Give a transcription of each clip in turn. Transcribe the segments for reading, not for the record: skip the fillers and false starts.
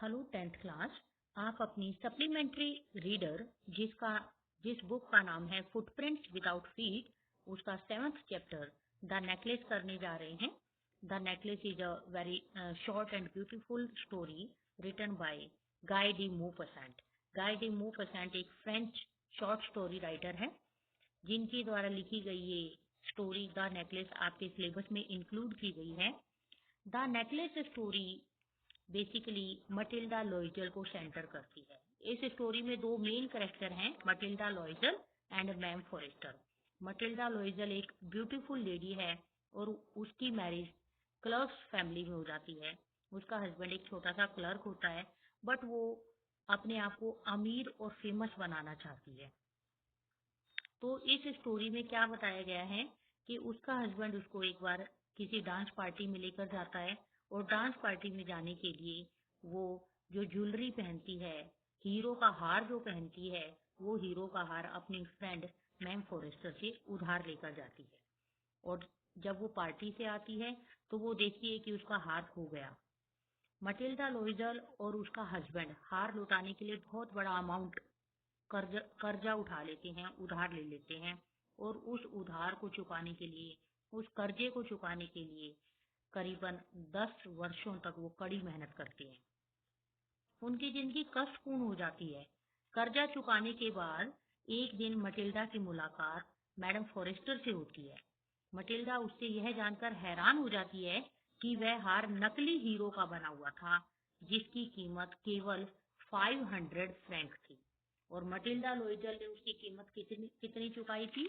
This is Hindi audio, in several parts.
Hello 10th class. आप अपनी सप्लीमेंट्री रीडर जिस बुक का नाम है फुटप्रिंट्स विदाउट फीट, उसका 7th चैप्टर द नेकलेस करने जा रहे हैं। The necklace is a very short and beautiful story written by Guy de Maupassant. Guy de Maupassant एक फ्रेंच शॉर्ट स्टोरी राइटर है जिनके द्वारा लिखी गई ये स्टोरी द नेकलेस आपके सिलेबस में इंक्लूड की गई है। The necklace story basically Matilda Loisel को सेंटर करती है। इस स्टोरी में दो मेन कैरेक्टर हैं, Matilda Loisel and ma'am Forestier. Matilda Loisel एक ब्यूटीफुल लेडी है और उसकी मैरिज क्लर्क्स फैमिली में हो जाती है। उसका हस्बैंड एक छोटा सा क्लर्क होता है, बट वो अपने आप को अमीर और फेमस बनाना चाहती है। तो इस स्टोरी में क्या बताया गया है कि उसका हस्बैंड उसको एक बार किसी डांस पार्टी में लेकर जाता है और डांस पार्टी में जाने के लिए वो जो ज्वेलरी पहनती है, हीरो का हार जो पहनती है, वो हीरो का हार अपनी फ्रेंड मैम फॉरेस्टर से उधार लेकर जाती है। और जब वो पार्टी से आती है तो वो देखती है कि उसका हार खो गया। मटिल्डा लॉइजल और उसका हस्बैंड हार लौटाने के लिए बहुत बड़ा अमाउंट कर्जा उठा लेते हैं, उधार ले लेते हैं, और उस उधार को चुकाने के लिए, उस कर्जे को चुकाने के लिए करीबन 10 वर्षों तक वो कड़ी मेहनत करते हैं। उनकी जिंदगी कष्टपूर्ण हो जाती है। कर्जा चुकाने के बाद एक दिन मटिल्डा की मुलाकात मैडम फॉरेस्टर से होती है। मटिल्डा उससे यह जानकर हैरान हो जाती है कि वह हार नकली हीरो का बना हुआ था, जिसकी कीमत केवल 500 फ्रैंक थी। और मटिल्डा लॉइजल ने उसकी कीमत कितनी चुकाई थी?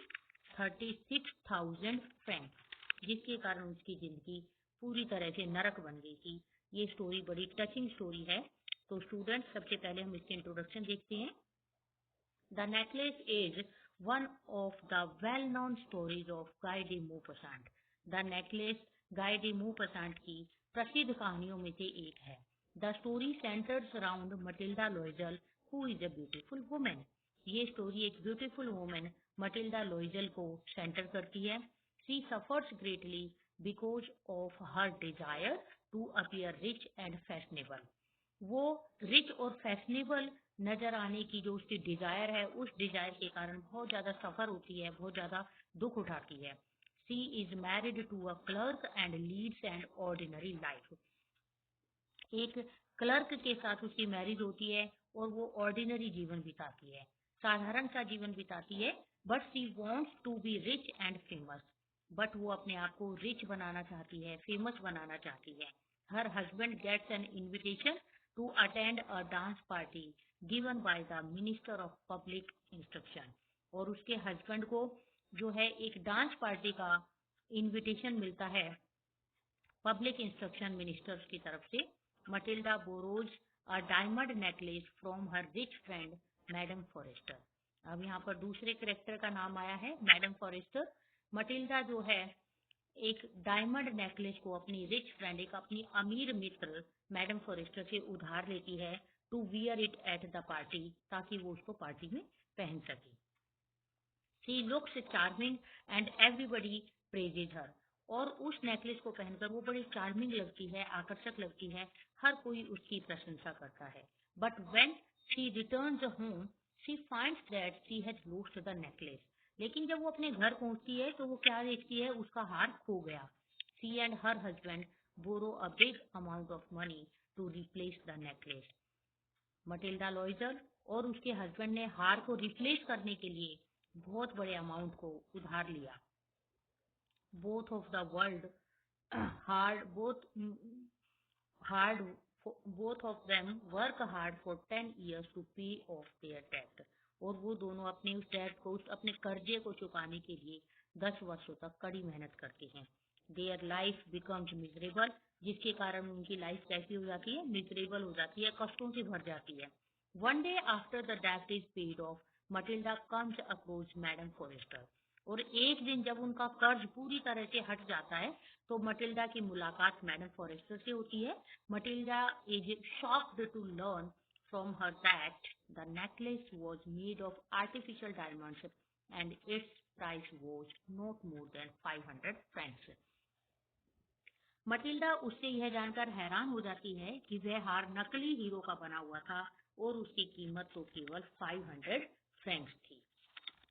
36,000 फ्रैंक, जिसके कारण उसकी जिंदगी पूरी तरह से नरक बन गई थी। ये स्टोरी बड़ी टचिंग स्टोरी है। तो स्टूडेंट्स, सबसे पहले हम इसके इंट्रोडक्शन देखते हैं। The necklace is one of the well known stories of Guy de Maupassant. The necklace Guy de Maupassant की प्रसिद्ध कहानियों में से एक है। The story centres around Matilda Loisel who is a beautiful women. ये स्टोरी एक ब्यूटीफुल वुमेन मटिल्डा लॉइजल को सेंटर करती है। She suffers greatly because of her desire to appear rich and fashionable. वो रिच और फैशनेबल नजर आने की जो उसकी डिजायर है, उस डिजायर के कारण बहुत ज्यादा सफर होती है, बहुत ज्यादा दुख उठाती है। She is married to a clerk and leads and ordinary life. एक क्लर्क के साथ उसकी मैरिज होती है और वो ऑर्डिनरी जीवन बिताती है, साधारण सा जीवन बिताती है। But she wants to be rich and famous. But वो अपने आप को रिच बनाना चाहती है, फेमस बनाना चाहती है। Her husband gets an invitation to attend a dance party given by the minister of public instruction. और उसके हस्बैंड को जो है एक डांस पार्टी का इन्विटेशन मिलता है पब्लिक इंस्ट्रक्शन मिनिस्टर्स की तरफ से। Matilda borrows a diamond necklace from her rich friend madam Forestier. अब यहाँ पर दूसरे कैरेक्टर का नाम आया है, मैडम फॉरेस्टर। मटिल्डा जो है एक डायमंड नेकलेस को अपनी रिच फ्रेंड, एक अपनी अमीर मित्र मैडम फॉरेस्टर से उधार लेती है to wear it at the party, ताकि वो उसको पार्टी में पहन सके। She looks charming and everybody praises her. और उस नेकलेस को पहनकर वो बड़ी चार्मिंग लगती है, आकर्षक लगती है, हर कोई उसकी प्रशंसा करता है। But when she returns home she finds that she had lost the necklace. लेकिन जब वो अपने घर पहुंचती है तो वो क्या देखती है? उसका हार खो गया। She and her husband borrow a big amount of money to replace the necklace. Matilda Loisel और उसके हस्बैंड ने हार को रिप्लेस करने के लिए बहुत बड़े अमाउंट को उधार लिया। Both of the world hard both hard both of them work hard for 10 years to pay off their debt. और वो दोनों अपने उस डेट को, उस अपने कर्जे को चुकाने के लिए 10 वर्षों तक कड़ी मेहनत करते हैं। देयर लाइफ बिकम्स मिजरेबल, जिसके कारण उनकी लाइफ कैसी हो जाती है? मिजरेबल हो जाती है, कष्टों से भर जाती है। One day after the debt is paid off Matilda comes approach madam Forestier. और एक दिन जब उनका कर्ज पूरी तरह से हट जाता है तो मटिल्डा की मुलाकात मैडम फॉरेस्टर से होती है। Matilda is shocked to learn from her that the necklace was made of artificial diamonds and its price was not more than 500 francs. Matilda उससे यह जानकर हैरान हो जाती है कि वह हार नकली हीरो का बना हुआ था और उसकी कीमत तो केवल 500 फ्रैंक्स थी।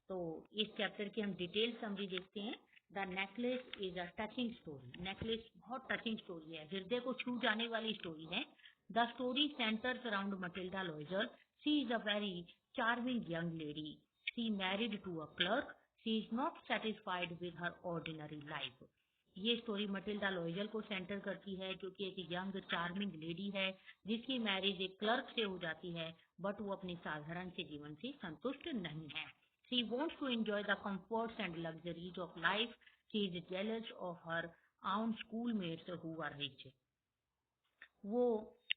तो इस चैप्टर की हम डिटेल समरी देखते हैं। The necklace is a touching story. Necklace बहुत टचिंग स्टोरी है, हृदय को छू जाने वाली स्टोरी है। The story centres around Matilda Loisel. She is a very charming young lady. She married to a clerk. She is not satisfied with her ordinary life. ये स्टोरी मटिल्डा लॉयजल को सेंटर करती है, जो कि एक यंग चार्मिंग लेडी है जिसकी मैरिज एक क्लर्क से हो जाती है, बट वो अपने साधारण से जीवन से संतुष्ट नहीं है। She wants to enjoy the comforts and luxuries of life. She is jealous of her own schoolmates who are rich. वो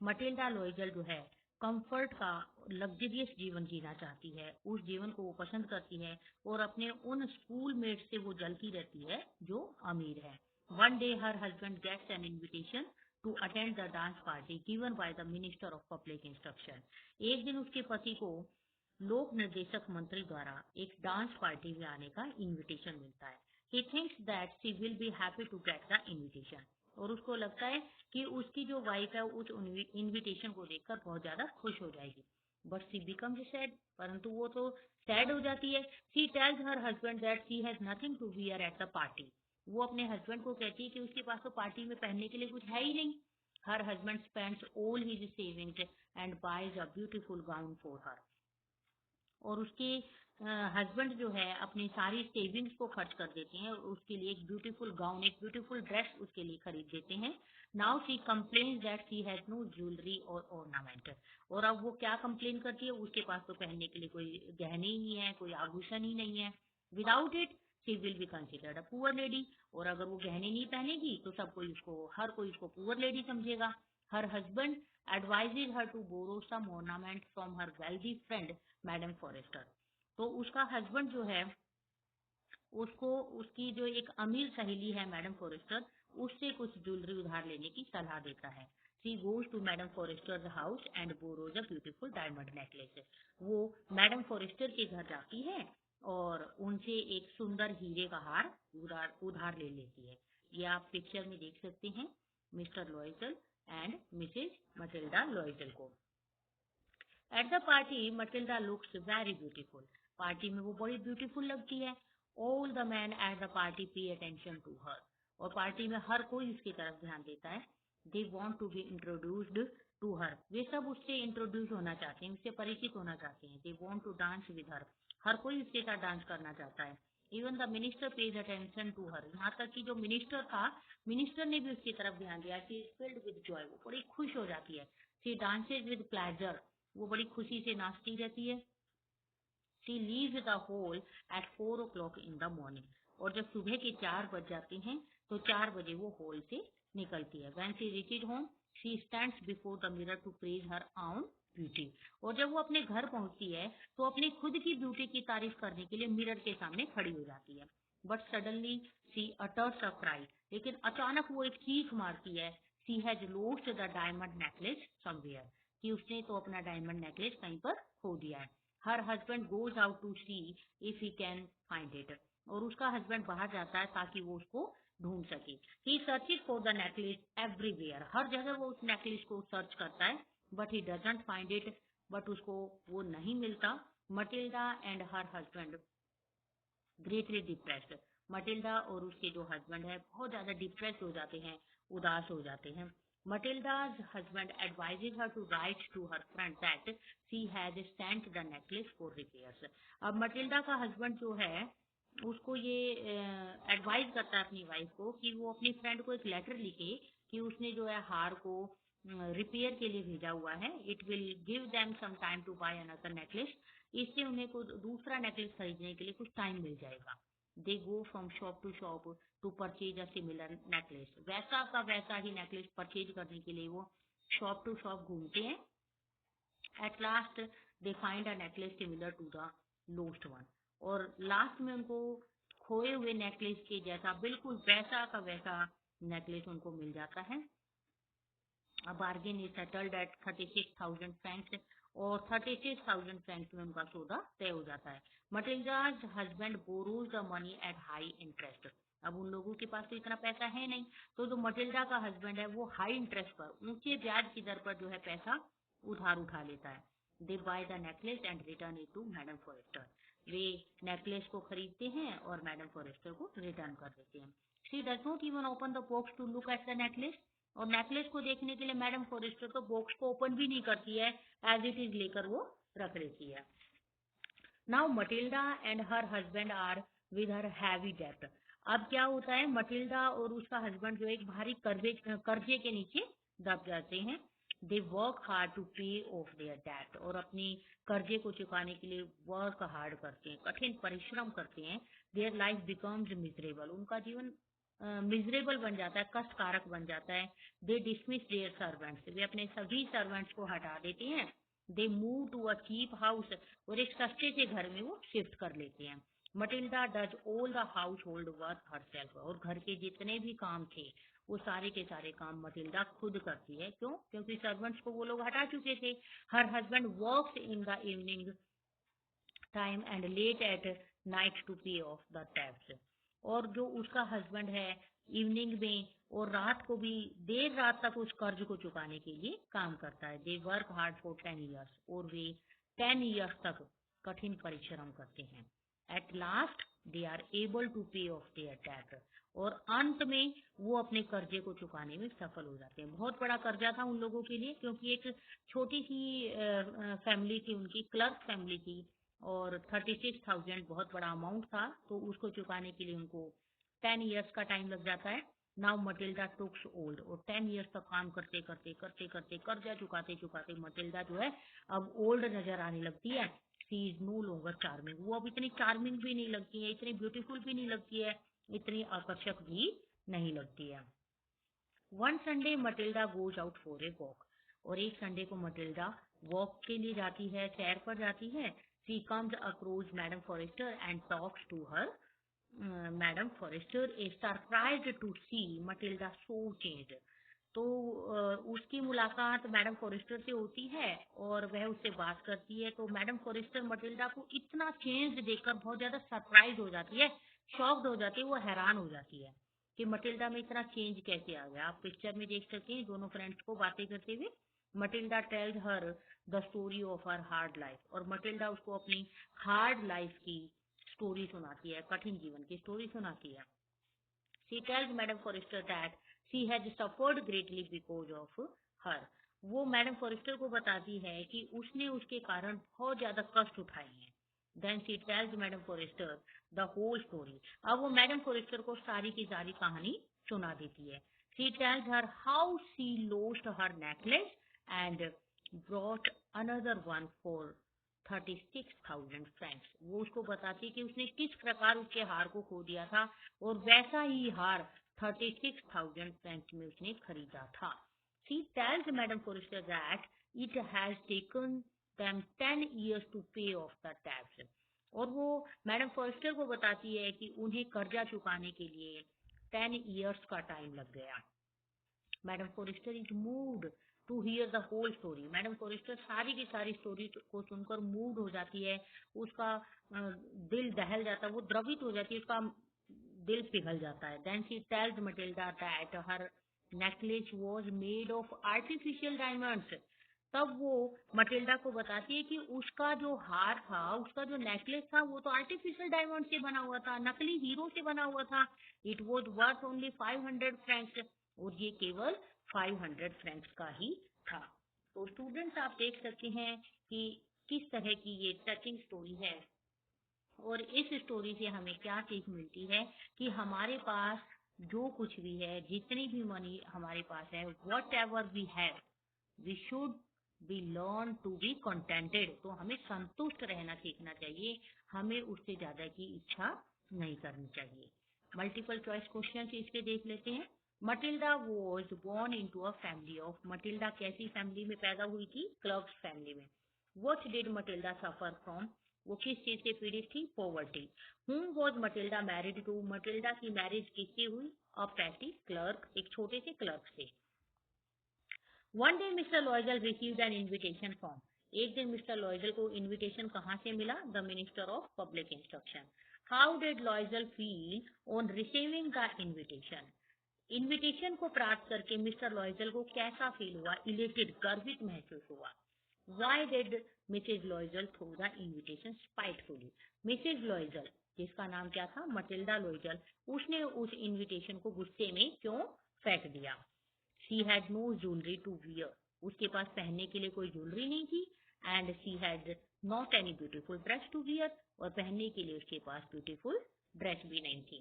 मटिल्डा लॉयजल जो है कंफर्ट का लग्जरियस जीवन जीना चाहती है, उस जीवन को वो पसंद करती है और अपने उन स्कूलमेट से वो जलती रहती है जो अमीर है। One day her husband gets an invitation to attend the dance party given by the minister of public instruction. एक दिन उसके पति को लोक निर्देशक मंत्री द्वारा एक डांस पार्टी में आने का इनविटेशन मिलता है। He thinks that she will be happy to get the invitation. और उसको लगता है कि उसकी जो वाइफ है उस इनविटेशन को देखकर बहुत ज्यादा खुश हो जाएगी। But she becomes sad. परंतु वो तो सैड हो जाती है। She tells her husband that she has nothing to wear at the party. वो अपने हस्बैंड को कहती है कि उसके पास तो पार्टी में पहनने के लिए कुछ है ही नहीं। Her husband spends all his savings and buys a beautiful gown for her. और उसके हस्बैंड जो है अपनी सारी सेविंग्स को खर्च कर देते हैं और उसके लिए एक ब्यूटीफुल गाउन, एक ब्यूटीफुल ड्रेस उसके लिए खरीद देते हैं। Now she complains that she has no jewellery और ऑर्नामेंट। और अब वो क्या कंप्लेन करती है, उसके पास तो पहनने के लिए कोई गहने ही नहीं है, कोई आभूषण ही नहीं है। Without it she will be considered a poor lady. और अगर वो गहने नहीं पहनेगी तो सब कोई उसको, हर कोई उसको पुअर लेडी समझेगा। Her husband advises her to borrow some ornament from her wealthy friend madam Forestier. तो उसका हस्बैंड जो है उसको उसकी जो एक अमीर सहेली है मैडम फॉरेस्टर, उससे कुछ ज्वेलरी उधार लेने की सलाह देता है। She goes to madam Forestier house and borrows a beautiful diamond necklace. वो मैडम फॉरेस्टर के घर जाती है और उनसे एक सुंदर हीरे का हार उधार ले लेती है। ये आप पिक्चर में देख सकते हैं Mr Loisel and Mrs Matilda Loisel को। At the party Matilda looks very beautiful. Party में वो बड़ी ब्यूटीफुल लगती है। All the man at the party pay attention to her. और पार्टी में हर कोई उसकी तरफ ध्यान देता है। They want to be introduced to her. वे सब उससे इंट्रोड्यूस होना चाहते हैं, उससे परिचित होना चाहते हैं। They want to dance with her कोई उसके साथ डांस करना चाहता है। Even the minister pays attention to her. यहाँ तक कि जो मिनिस्टर था, मिनिस्टर ने भी उसकी तरफ ध्यान दिया। She is filled with joy. वो बड़ी खुश हो जाती है। She dances with pleasure. वो बड़ी खुशी से नाचती रहती है। She leaves the hall at 4 o'clock in the morning. और जब सुबह के 4 बज जाते हैं तो 4 बजे वो हॉल से निकलती है। When she reaches home she stands before the mirror to praise her own beauty. और जब वो अपने घर पहुंचती है तो अपनी खुद की ब्यूटी की तारीफ करने के लिए मिरर के सामने खड़ी हो जाती है। But suddenly she utters a cry. लेकिन अचानक वो एक चीख मारती है। She has lost the diamond necklace somewhere. कि उसने तो अपना डायमंड नेकलेस कहीं पर खो दिया है। Her husband goes out to see if he can find it. और उसका हस्बैंड बाहर जाता है ताकि वो उसको ढूंढ सके। He searches for the necklace everywhere. हर जगह वो उस नेकलेस को सर्च करता है, but he doesn't find it. But उसको वो नहीं मिलता। Matilda and her husband greatly depressed. मटिल्डा और उसके जो हस्बैंड है बहुत ज्यादा डिप्रेस हो जाते हैं, उदास हो जाते हैं। मटिल्डा's husband advises her to write to her friend that she has sent the necklace for repairs। अब मटिल्डा का हस्बैंड जो है उसको ये एडवाइस करता है अपनी वाइफ को कि वो अपनी फ्रेंड को एक लेटर लिखे कि उसने जो है हार को रिपेयर के लिए भेजा हुआ है। It will give them some time to buy another necklace. इससे उन्हें कुछ दूसरा नेकलेस खरीदने के लिए कुछ टाइम मिल जाएगा। They go from shop to purchase a similar necklace. वैसा का वैसा ही नेकलेस परचेज करने के लिए वो शॉप टू शॉप घूमते हैं। At last they find a necklace similar to the lost one. और लास्ट में उनको खोए हुए नेकलेस के जैसा बिल्कुल वैसा का वैसा नेकलेस उनको मिल जाता है। A bargain is settled at 36,000 francs। और 36,000 फ्रैंक्स में उनका सौदा तय हो जाता है। मटिल्डा's husband borrows the money at high interest। अब उन लोगों के पास तो इतना पैसा है नहीं, तो जो मटिल्डा का हस्बैंड है वो हाई इंटरेस्ट पर, ऊंचे ब्याज की दर पर जो है पैसा उधार उठा लेता है। They buy the necklace and return it to madam Forestier. वे नेकलेस को खरीदते हैं और मैडम फॉरेस्टर को रिटर्न कर देते हैं। She does not even open the box to look at the necklace. और नेकलेस को देखने के लिए मैडम फॉरेस्टर तो बॉक्स को ओपन भी नहीं करती है, एज इट इज लेकर वो रख लेती है। Now Matilda and her husband are with her heavy debt. अब क्या होता है, मटिल्डा और उसका हस्बैंड जो एक भारी कर्जे के नीचे दब जाते हैं। दे work hard to pay off their debt. और अपनी कर्जे को चुकाने के लिए वर्क हार्ड करते हैं, कठिन परिश्रम करते हैं। Their life becomes miserable. उनका जीवन मिजरेबल बन जाता है, कष्टकारक बन जाता है। They dismiss their servants. वे अपने सभी सर्वेंट्स को हटा देते हैं। They move to a cheap house. और एक सस्ते से घर में वो शिफ्ट कर लेते हैं। Matilda does all the house hold work herself. और घर के जितने भी काम थे वो सारे के सारे काम मटिल्डा खुद करती है। क्यों? क्योंकि सर्वेंट्स को वो लोग हटा चुके थे। Her husband works in the evening time and late at night to pay off the tax. और जो उसका हस्बैंड है इवनिंग में और रात को भी देर रात तक उस कर्ज को चुकाने के लिए काम करता है। They work hard for 10 years. और वे 10 ईयर्स तक कठिन परिश्रम करते हैं। At last they are able to pay off their tax. और अंत में वो अपने कर्जे को चुकाने में सफल हो जाते हैं। बहुत बड़ा कर्जा था उन लोगों के लिए, क्योंकि एक छोटी सी फैमिली थी उनकी, क्लर्क फैमिली थी, और 36,000 बहुत बड़ा अमाउंट था, तो उसको चुकाने के लिए उनको 10 ईयर्स का टाइम लग जाता है। Now Matilda takes old. और 10 ईयर्स तक काम करते करते करते करते कर्जा चुकाते चुकाते मटिल्डा जो है अब ओल्ड नजर आने लगती है। She is no longer charming. वो अब इतनी चार्मिंग भी नहीं लगती है, इतनी ब्यूटीफुल भी नहीं लगती है, इतनी आकर्षक भी नहीं लगती है। One Sunday Matilda goes out for a walk. और एक संडे को मटिल्डा वॉक के लिए जाती है, सैर पर जाती है। She comes across madam Forestier and talks to her. Madam Forestier is surprised to see Matilda so changed. तो उसकी मुलाकात मैडम फॉरेस्टर से होती है और वह उससे बात करती है। तो मैडम फॉरेस्टर मटिल्डा को इतना चेंज देखकर बहुत ज्यादा सरप्राइज हो जाती है, शॉक्ड हो जाती है, वो हैरान हो जाती है कि मटिल्डा में इतना चेंज कैसे आ गया। आप पिक्चर में देख सकते हैं दोनों फ्रेंड्स को बातें करते हुए। Matilda tells her the story of her hard life. और मटिल्डा उसको अपनी हार्ड लाइफ की स्टोरी सुनाती है, कठिन जीवन की स्टोरी सुनाती है। She tells madam Forestier that she has suffered greatly because of her. वो मैडम फॉरेस्टर को बताती है कि उसने उसके कारण बहुत ज्यादा कष्ट उठाए हैं। Then she tells madam Forestier the whole story. अब वो मैडम फॉरेस्टर को सारी की सारी कहानी सुना देती है। She tells her how she lost her necklace and brought another one for 36,000 Franks. वो उसको बताती कि उसने किस प्रकार उसके हार को खो दिया था और वैसा ही हार 36,000 फ्रैंक्स में उसने खरीदा था। She tells Madam Forrester that it has taken them 10 years to pay off the tax. और वो मैडम फॉरेस्टर को बताती है कि उन्हें कर्जा चुकाने के लिए 10 ईयर्स का टाइम लग गया। Madam Forestier is moved to hear the whole story. Madam Forestier सारी की सारी स्टोरी को सुनकर मूव्ड हो जाती है, उसका दिल दहल जाता है, वो द्रवित हो जाती है, उसका दिल पिघल जाता है। Then she tells Matilda that her necklace was made of artificial diamonds. तब वो मटिल्डा को बताती है कि उसका जो हार था, उसका जो नेकलेस था, वो तो आर्टिफिशियल डायमंड से बना हुआ था, नकली हीरो से बना हुआ था। It was worth only 500 Franks. और ये केवल 500 फ्रैंक्स का ही था। तो स्टूडेंट्स आप देख सकते हैं कि किस तरह की ये टचिंग स्टोरी है। और इस स्टोरी से हमें क्या सीख मिलती है कि हमारे पास जो कुछ भी है, जितनी भी मनी हमारे पास है, whatever we have, we should be learn to be contented. तो हमें संतुष्ट रहना सीखना चाहिए, हमें उससे ज्यादा की इच्छा नहीं करनी चाहिए। मल्टीपल चॉइस क्वेश्चन इसके देख लेते हैं। Matilda was born into a family of. Matilda कैसी फैमिली में पैदा हुई थी? क्लर्क्स फैमिली में। What did Matilda suffer from? वो किस चीज से पीड़ित थी? Poverty. Whom was Matilda married to? Matilda की मैरिज किससे हुई? अ पैटी क्लर्क, एक छोटे से क्लर्क से। One day mister लॉयजल received an invitation from. एक दिन मिस्टर लॉयजल को इन्विटेशन कहाँ से मिला? The minister of public instruction. How did लॉयजल feel on receiving the invitation? Invitation को प्राप्त करके मिस्टर लॉयजल को कैसा फील हुआ? इलेटेड, गर्वित महसूस हुआ। Why did Mrs. Loisel throw the invitation spitefully? Mrs. Loisel, जिसका नाम क्या था? मटिल्डा लॉयजल, उसने उस इनविटेशन को गुस्से में क्यों फेंक दिया? She had no jewelry to wear. उसके पास पहनने के लिए कोई ज्वेलरी नहीं थी। And she had not any beautiful dress to wear. और पहनने के लिए उसके पास ब्यूटीफुल ड्रेस भी नहीं थी।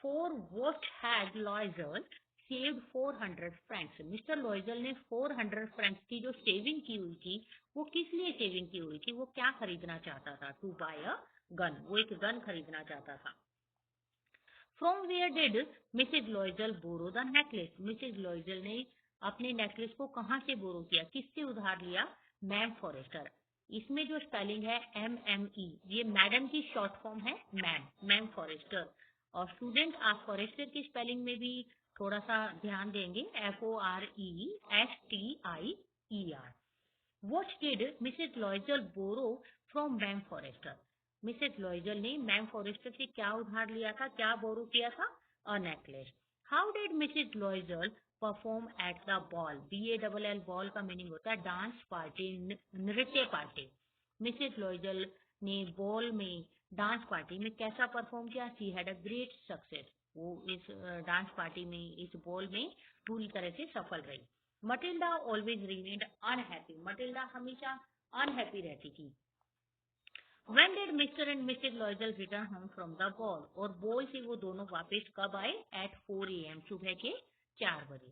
For what had Loisel saved 400 francs? Mister लॉयजल ने 400 francs की जो सेविंग की हुई थी, वो किस लिए सेविंग की हुई थी? वो क्या खरीदना चाहता था? टू बाय अ गन, वो एक गन खरीदना चाहता था। From where did Mrs. Loisel borrow the necklace? Mrs. Loisel ने अपने नेकलेस को कहाँ से बोरो किया? किससे उधार लिया? Ma'am Forestier. इसमें जो स्पेलिंग है MME, ये मैडम की शॉर्ट फॉर्म है मैम फॉरेस्टर। और स्टूडेंट, आप फॉरेस्टर की स्पेलिंग में भी थोड़ा सा ध्यान देंगे, FORESTIER। What did Mrs. Loisel borrow from ma'am Forestier? Mrs Loisel ने मैम फॉरेस्टर से क्या उधार लिया था? क्या बोरो किया था? A necklace. How did Mrs लॉयजल perform at the ball? BALL ball का मीनिंग होता है डांस पार्टी, नृत्य पार्टी। मिसेस लॉयजल ने बॉल में, डांस पार्टी में कैसा परफॉर्म किया? She had a great success. वो इस डांस पार्टी में, इस बॉल में पूरी तरह से सफल रही। Matilda always remained unhappy. Matilda हमेशा अनहैप्पी रहती थी। When did Mr. and Mrs. Loisel return home from the ball? और बॉल से वो दोनों वापस कब आए? At 4 AM, सुबह के 4 बजे।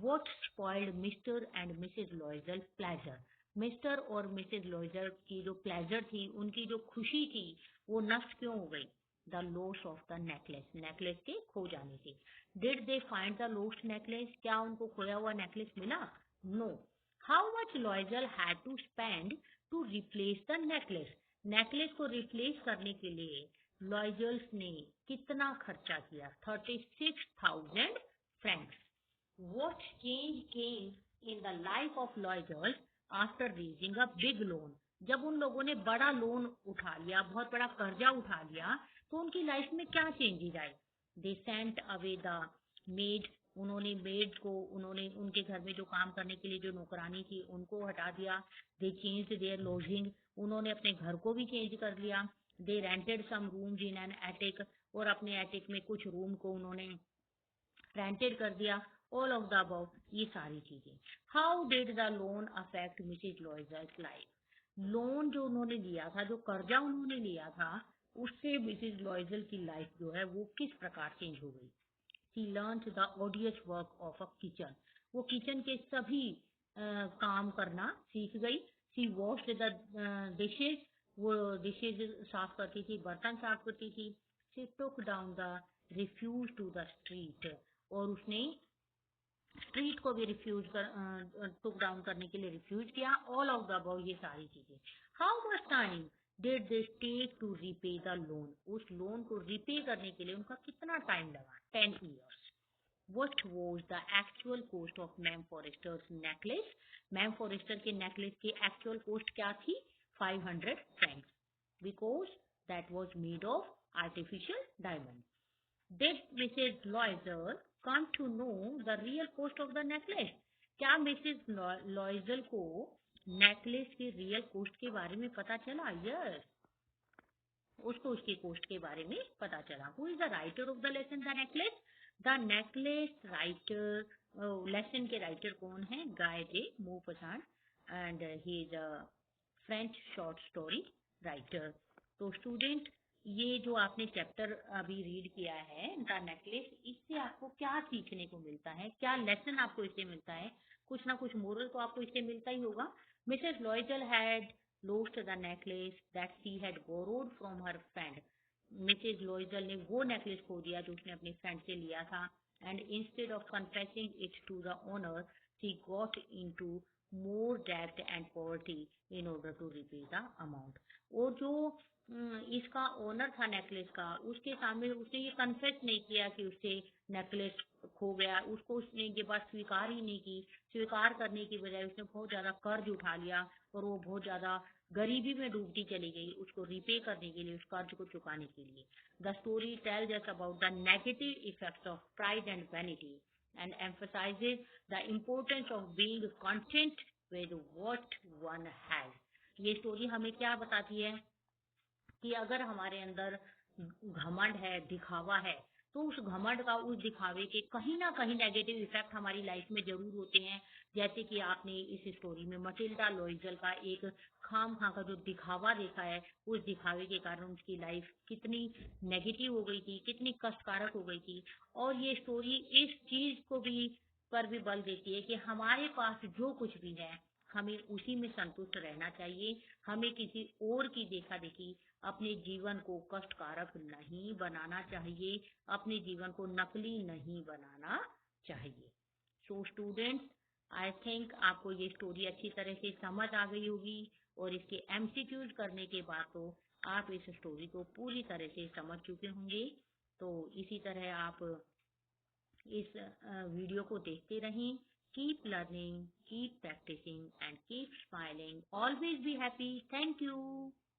What spoiled Mr. and Mrs. Loisel pleasure? Mister और मिसेज लॉयजल की जो प्लेजर थी, उनकी जो खुशी थी, वो नष्ट क्यों हो गई? The loss of the necklace, necklace के खो जाने से। Did they find the lost necklace? क्या उनको खोया हुआ नेकलेस मिला? No. How much Loisel had to spend to replace the necklace? Necklace को रिप्लेस करने के लिए लॉयजल्स ने कितना खर्चा किया? 36,000 francs. What change came in the life of Loyal after raising a big loan? जब उन लोगों ने बड़ा लोन उठा लिया, बहुत बड़ा कर्जा उठा लिया, तो उनकी लाइफ में क्या चेंजेस आए? They sent away the maid. उन्होंने मेड को, उन्होंने उनके घर में जो काम करने के लिए जो नौकरानी थी, उनको हटा दिया। They changed their lodging. उन्होंने अपने घर को भी चेंज कर लिया। They rented some rooms in an attic. और अपने एटिक में कुछ रूम को उन्होंने रेंटेड कर दिया। ऑल ऑफ द अबव, ये सारी चीजें। How did the loan affect Mrs Loisel's life? Loan जो उन्होंने लिया था, जो कर्जा उन्होंने लिया था, उससे मिसेज लॉयजल की लाइफ जो है वो किस प्रकार चेंज हो गई? She learned the odious work of a kitchen. वो किचन के सभी काम करना सीख गई। She washed the dishes. वो डिशेज साफ करती थी, बर्तन साफ करती थी। She took down the refuse to the street. और उसने स्ट्रीट को भी रिफ्यूज टुक डाउन करने के लिए रिफ्यूज किया। ऑल ऑफ द अबव, ये सारी चीजें। How much time did they take to repay the loan? उस लोन को रीपे करने के लिए उनका कितना टाइम लगा? 10 years. What was the actual cost of ma'am Forestier's necklace? Ma'am Forestier के नेकलेस की एक्चुअल कॉस्ट क्या थी? 500 francs, because that was made of artificial diamond. Did Mrs. Loisel come to know the real cost of the necklace? क्या मिसेज लॉयजल को नेकलेस की रियल कॉस्ट के बारे में पता चला? यस, उसको उसकी कॉस्ट के बारे में पता चला। Who is the writer of the lesson the necklace? The necklace writer, lesson के राइटर कौन है? Guy de Maupassant, and he is a French short story writer. तो स्टूडेंट, ये जो आपने चैप्टर अभी रीड किया है द नेकलेस, इससे आपको क्या सीखने को मिलता है? क्या लेसन आपको इससे मिलता है? कुछ ना कुछ मोरल तो आपको इससे मिलता ही होगा। Mrs लॉयजल had lost the necklace that she had borrowed from her friend. Mrs Loisel ने वो नेकलेस खो दिया जो उसने अपनी फ्रेंड से लिया था। And instead of confessing it to the owner, she got into more debt and poverty in order to repay the amount. और जो इसका ओनर था नेकलेस का, उसके सामने उसने ये कन्फेस नहीं किया कि उससे नेकलेस खो गया, उसको उसने ये बात स्वीकार ही नहीं की। स्वीकार करने की बजाय उसने बहुत ज्यादा कर्ज उठा लिया और वो बहुत ज्यादा गरीबी में डूबती चली गई उसको रिपे करने के लिए, उस कर्ज को चुकाने के लिए। The story tells us about the negative effects of pride and vanity and emphasizes the importance of being content with what one has. ये स्टोरी हमें क्या बताती है कि अगर हमारे अंदर घमंड है, दिखावा है, तो उस घमंड का, उस दिखावे के कहीं ना कहीं नेगेटिव इफेक्ट हमारी लाइफ में जरूर होते हैं। जैसे कि आपने इस स्टोरी में मटिल्डा लोइजल का एक खाम खा का जो दिखावा देखा है, उस दिखावे के कारण उसकी लाइफ कितनी नेगेटिव हो गई थी, कितनी कष्टकारक हो गई थी। और ये स्टोरी इस चीज को भी पर भी बल देती है कि हमारे पास जो कुछ भी है हमें उसी में संतुष्ट रहना चाहिए। हमें किसी और की देखा देखी अपने जीवन को कष्टकारक नहीं बनाना चाहिए, अपने जीवन को नकली नहीं बनाना चाहिए। सो स्टूडेंट्स, आई थिंक आपको ये स्टोरी अच्छी तरह से समझ आ गई होगी और इसके एमसीक्यूज करने के बाद तो आप इस स्टोरी को पूरी तरह से समझ चुके होंगे। तो इसी तरह आप इस वीडियो को देखते रहें। Keep learning, keep practising and keep smiling, always be happy. Thank you.